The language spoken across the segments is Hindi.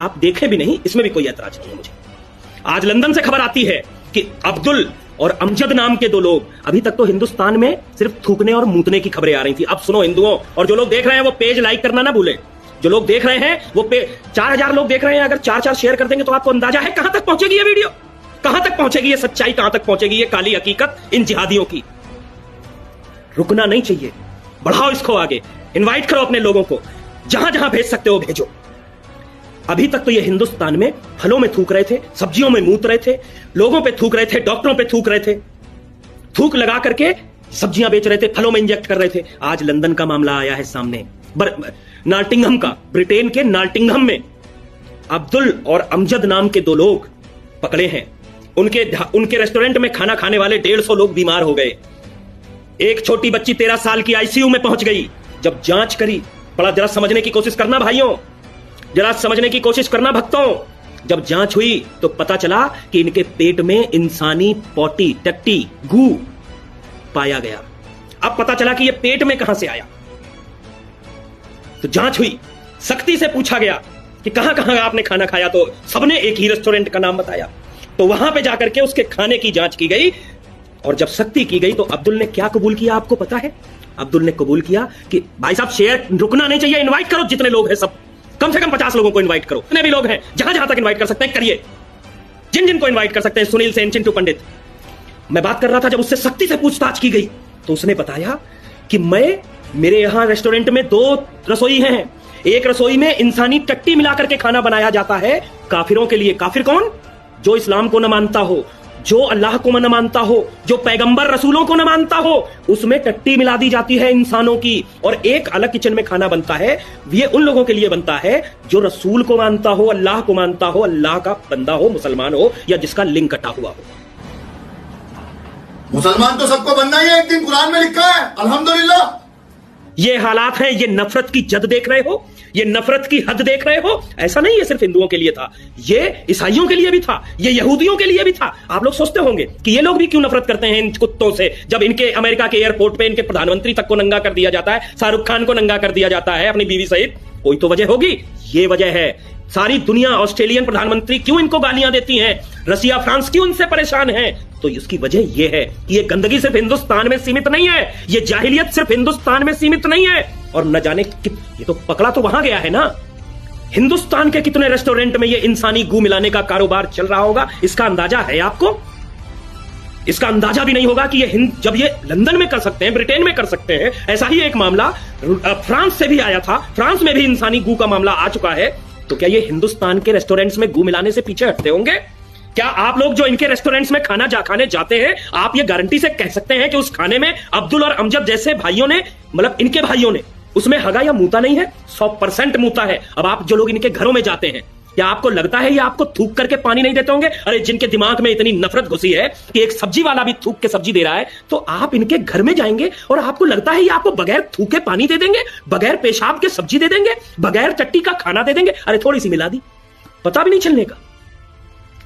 आप देखे भी नहीं, इसमें भी कोई ऐतराज नहीं है मुझे। आज लंदन से खबर आती है कि अब्दुल और अमजद नाम के दो लोग, अभी तक तो हिंदुस्तान में सिर्फ थूकने और मूतने की खबरें आ रही थी। अब सुनो हिंदुओं, और जो लोग देख रहे हैं वो पेज लाइक करना ना भूलें। जो लोग देख रहे हैं वो 4000 लोग देख रहे हैं, अगर 4 शेयर कर देंगे तो आपको अंदाजा है कहां तक पहुंचेगी ये वीडियो, कहां तक पहुंचेगी ये सच्चाई, कहां तक पहुंचेगी ये काली हकीकत इन जिहादियों की। रुकना नहीं चाहिए, बढ़ाओ इसको आगे, इनवाइट करो अपने लोगों को, जहां जहां भेज सकते हो भेजो। अभी तक तो ये हिंदुस्तान में फलों में थूक रहे थे, सब्जियों में मूत रहे थे, लोगों पे थूक रहे थे, डॉक्टरों पे थूक रहे थे, थूक लगा करके सब्जियां बेच रहे थे, फलों में इंजेक्ट कर रहे थे। आज लंदन का मामला आया है सामने, नाल्टिंघम का, ब्रिटेन के नाल्टिंघम में अब्दुल और अमजद नाम के दो लोग पकड़े हैं। उनके रेस्टोरेंट में खाना खाने वाले 150 लोग बीमार हो गए। एक छोटी बच्ची 13 साल की आईसीयू में पहुंच गई। जब जांच करी, बड़ा जरा समझने की कोशिश करना भाइयों, जरा समझने की कोशिश करना भक्तों। जब जांच हुई तो पता चला कि इनके पेट में इंसानी पोटी, टट्टी, गू पाया गया। अब पता चला कि यह पेट में कहां से आया। तो जांच हुई, सख्ती से पूछा गया कि कहां कहां आपने खाना खाया, तो सबने एक ही रेस्टोरेंट का नाम बताया। तो वहां पे जाकर के उसके खाने की जांच की गई, और जब सख्ती की गई तो अब्दुल ने क्या कबूल किया आपको पता है? अब्दुल ने कबूल किया कि भाई साहब शेयर रुकना नहीं चाहिए, इनवाइट करो जितने लोग हैं सब, कम से कम 50 लोगों को इनवाइट करो, जितने भी लोग हैं जहां जहां तक इनवाइट कर सकते हैं करिए, जिन जिन को इनवाइट कर सकते हैं, सुनील सेन, चिंटू पंडित। मैं बात कर रहा था, जब उससे सख्ती से पूछताछ की गई तो उसने बताया कि मेरे यहां रेस्टोरेंट में 2 रसोई हैं। एक रसोई में इंसानी टट्टी मिलाकर के खाना बनाया जाता है काफिरों के लिए। काफिर कौन? जो इस्लाम को न मानता हो, जो अल्लाह को न मानता हो, जो पैगंबर रसूलों को न मानता हो, उसमें टट्टी मिला दी जाती है इंसानों की। और एक अलग किचन में खाना बनता है, ये उन लोगों के लिए बनता है जो रसूल को मानता हो, अल्लाह को मानता हो, अल्लाह का बंदा हो, मुसलमान हो, या जिसका लिंग कटा हुआ हो। मुसलमान तो सबको बनना ही है, एक दिन कुरान में लिखा है, अल्हम्दुलिल्लाह। ये हालात हैं, ये नफरत की जद देख रहे हो, ये नफरत की हद देख रहे हो। ऐसा नहीं ये सिर्फ हिंदुओं के लिए था, ये ईसाइयों के लिए भी था, ये यहूदियों के लिए भी था। आप लोग सोचते होंगे कि ये लोग भी क्यों नफरत करते हैं इन कुत्तों से, जब इनके अमेरिका के एयरपोर्ट पे इनके प्रधानमंत्री तक को नंगा कर दिया जाता है, शाहरुख खान को नंगा कर दिया जाता है अपनी बीवी सहित। कोई तो वजह होगी, ये वजह है। सारी दुनिया, ऑस्ट्रेलियन प्रधानमंत्री क्यों इनको गालियां देती हैं, रसिया, फ्रांस क्यों इनसे परेशान है, तो इसकी वजह यह है कि ये गंदगी सिर्फ हिंदुस्तान में सीमित नहीं है, ये जाहिलियत सिर्फ हिंदुस्तान में सीमित नहीं है। और न जाने ये तो पकड़ा तो वहां गया है ना, हिंदुस्तान के कितने रेस्टोरेंट में ये इंसानी गू मिलाने का कारोबार चल रहा होगा, इसका अंदाजा है आपको? इसका अंदाजा भी नहीं होगा कि जब ये लंदन में कर सकते हैं, ब्रिटेन में कर सकते हैं। ऐसा ही एक मामला फ्रांस से भी आया था, फ्रांस में भी इंसानी गू का मामला आ चुका है। तो क्या ये हिंदुस्तान के रेस्टोरेंट्स में गू मिलाने से पीछे हटते होंगे? क्या आप लोग जो इनके रेस्टोरेंट्स में खाना खाने जाते हैं, आप ये गारंटी से कह सकते हैं कि उस खाने में अब्दुल और अमजद जैसे भाइयों ने, मतलब इनके भाइयों ने, उसमें हगा या मूता नहीं है? 100% मूता है। अब आप जो लोग इनके घरों में जाते हैं, क्या आपको लगता है ये आपको थूक करके पानी नहीं देते होंगे? अरे जिनके दिमाग में इतनी नफरत घुसी है कि एक सब्जी वाला भी थूक के सब्जी दे रहा है, तो आप इनके घर में जाएंगे और आपको लगता है ये आपको बगैर थूके पानी दे देंगे, बगैर पेशाब के सब्जी दे देंगे, बगैर टट्टी का खाना दे देंगे? अरे थोड़ी सी मिला दी, पता भी नहीं चलने का।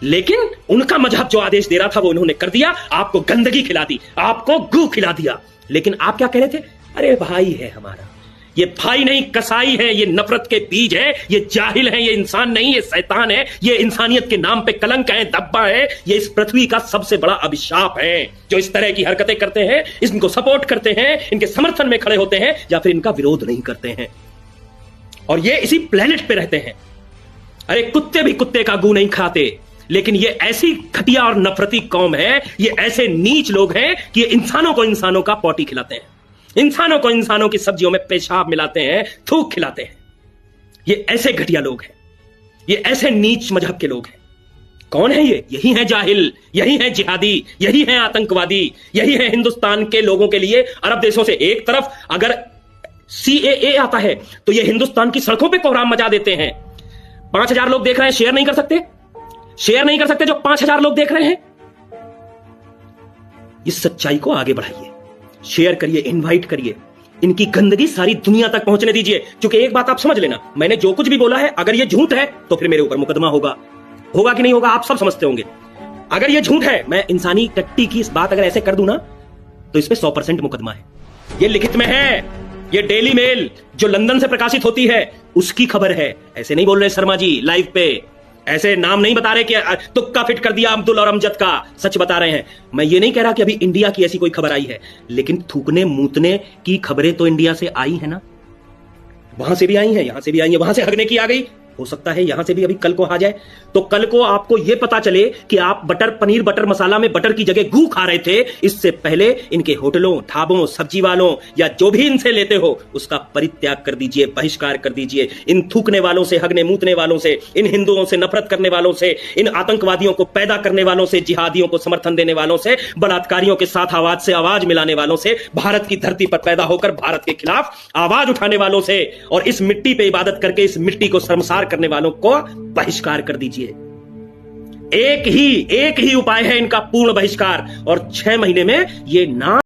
लेकिन उनका मजहब जो आदेश दे रहा था वो उन्होंने कर दिया, आपको गंदगी खिला दी, आपको गू खिला दिया। लेकिन आप क्या कह रहे थे? अरे भाई है हमारा। ये भाई नहीं, कसाई है, ये नफरत के बीज है, ये जाहिल है, ये इंसान नहीं, ये शैतान है, ये इंसानियत के नाम पे कलंक है, धब्बा है, ये इस पृथ्वी का सबसे बड़ा अभिशाप है। जो इस तरह की हरकतें करते हैं, इनको सपोर्ट करते हैं, इनके समर्थन में खड़े होते हैं, या फिर इनका विरोध नहीं करते हैं, और ये इसी प्लेनेट पे रहते हैं। अरे कुत्ते भी कुत्ते का गू नहीं खाते, लेकिन ये ऐसी घटिया और नफरती कौम है, ये ऐसे नीच लोग हैं कि ये इंसानों को इंसानों का पोटी खिलाते हैं, इंसानों को इंसानों की सब्जियों में पेशाब मिलाते हैं, थूक खिलाते हैं। ये ऐसे घटिया लोग हैं, ये ऐसे नीच मजहब के लोग हैं। कौन है ये? यही है जाहिल, यही है जिहादी, यही है आतंकवादी, यही है हिंदुस्तान के लोगों के लिए। अरब देशों से एक तरफ अगर CAA आता है तो ये हिंदुस्तान की सड़कों पे कोहराम मचा देते हैं। 5000 लोग देख रहे हैं, शेयर नहीं कर सकते, शेयर नहीं कर सकते जो 5000 लोग देख रहे हैं। इस सच्चाई को आगे बढ़ाइए, शेयर करिए, इनवाइट करिए, इनकी गंदगी सारी दुनिया तक पहुंचने दीजिए। क्योंकि एक बात आप समझ लेना, मैंने जो कुछ भी बोला है, अगर ये झूठ है तो फिर मेरे ऊपर मुकदमा होगा कि नहीं होगा, आप सब समझते होंगे। अगर ये झूठ है, मैं इंसानी टट्टी की इस बात अगर ऐसे कर दूं ना, तो इस पे 100% मुकदमा है। ये लिखित में है, ये डेली मेल जो लंदन से प्रकाशित होती है उसकी खबर है। ऐसे नहीं बोल रहे शर्मा जी लाइव पे, ऐसे नाम नहीं बता रहे कि तुक्का फिट कर दिया अब्दुल और अमजद का, सच बता रहे हैं। मैं ये नहीं कह रहा कि अभी इंडिया की ऐसी कोई खबर आई है, लेकिन थूकने मूतने की खबरें तो इंडिया से आई है ना, वहां से भी आई है, यहां से भी आई है, वहां से हगने की आ गई, हो सकता है यहां से भी अभी कल को आ जाए। तो कल को आपको यह पता चले कि आप बटर पनीर बटर मसाला में बटर की जगह गू खा रहे थे, इससे पहले इनके होटलों ढाबों सब्जी वालों या जो भी इनसे लेते हो उसका परित्याग कर दीजिए, बहिष्कार कर दीजिए। इन थूकने वालों से, हगने मूतने वालों से, इन हिंदुओं से नफरत करने वालों से, इन आतंकवादियों को पैदा करने वालों से, जिहादियों को समर्थन देने वालों से, बलात्कारियों के साथ आवाज से आवाज मिलाने वालों से, भारत की धरती पर पैदा होकर भारत के खिलाफ आवाज उठाने वालों से और इस मिट्टी पे इबादत करके इस मिट्टी को शर्मसार करने वालों को बहिष्कार कर दीजिए। एक ही उपाय है इनका, पूर्ण बहिष्कार, और 6 महीने में ये ना